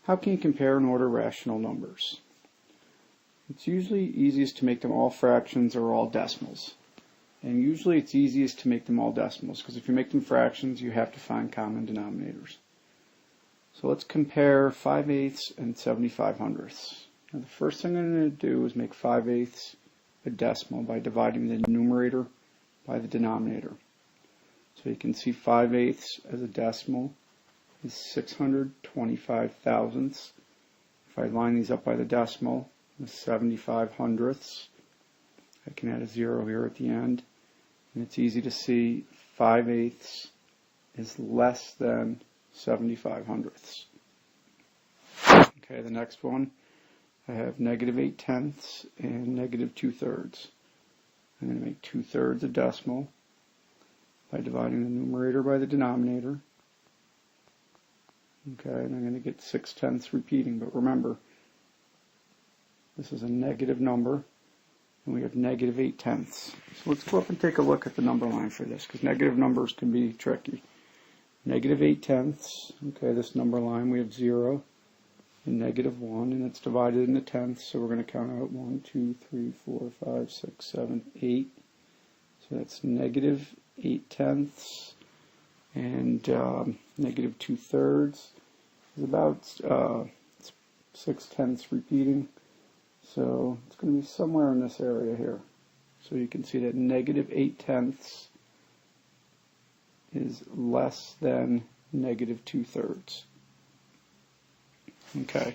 How can you compare and order rational numbers? It's usually easiest to make them all fractions or all decimals. And usually it's easiest to make them all decimals, because if you make them fractions, you have to find common denominators. So let's compare 5/8 and 75/100. Now the first thing I'm going to do is make 5/8 a decimal by dividing the numerator by the denominator. So you can see 5/8 as a decimal is 625 thousandths. If I line these up by the decimal, the 75/100, I can add a 0 here at the end, and it's easy to see 5/8 is less than 75/100. Okay, the next one, I have -8/10 and -2/3. I'm going to make 2/3 a decimal by dividing the numerator by the denominator. Okay, and I'm going to get 6/10 repeating, but remember, this is a negative number, and we have -8/10. So let's go up and take a look at the number line for this, because negative numbers can be tricky. -8/10, okay, this number line, we have 0 and -1, and it's divided into tenths, so we're going to count out 1, 2, 3, 4, 5, 6, 7, 8. So that's -8/10, and -2/3 is about 6/10 repeating, so it's going to be somewhere in this area here. So you can see that -8/10 is less than -2/3. Okay,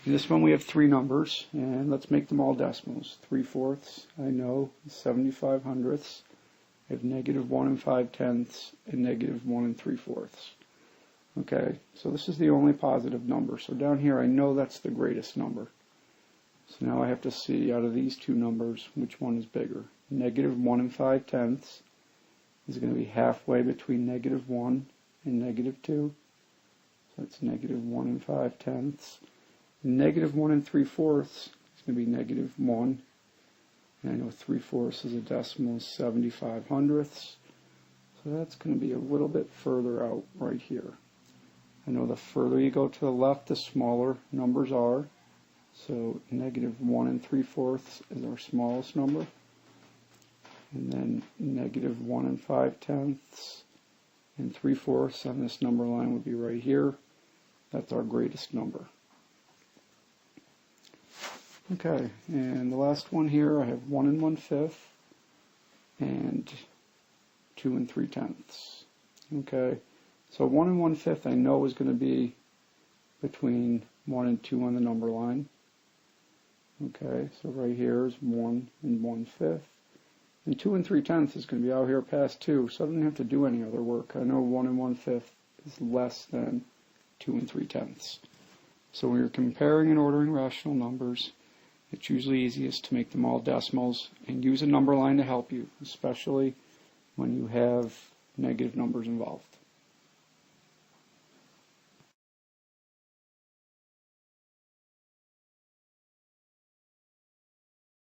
in this one we have three numbers, and let's make them all decimals. 3/4, I know, 75/100. I have -1 5/10 and -1 3/4. Okay, so this is the only positive number. So down here I know that's the greatest number. So now I have to see out of these two numbers which one is bigger. -1 5/10 is going to be halfway between -1 and -2. So that's -1 5/10. -1 3/4 is going to be -1. And I know 3/4 is a decimal, 75/100. So that's going to be a little bit further out right here. I know the further you go to the left, the smaller numbers are. So -1 3/4 is our smallest number. And then -1 5/10 and 3/4 on this number line would be right here. That's our greatest number. Okay, and the last one here, I have 1 1/5 and 2 3/10. Okay, so 1 1/5 I know is going to be between 1 and 2 on the number line. Okay, so right here is 1 1/5. And 2 3/10 is going to be out here past 2, so I don't have to do any other work. I know 1 1/5 is less than 2 3/10. So when you're comparing and ordering rational numbers, it's usually easiest to make them all decimals and use a number line to help you, especially when you have negative numbers involved.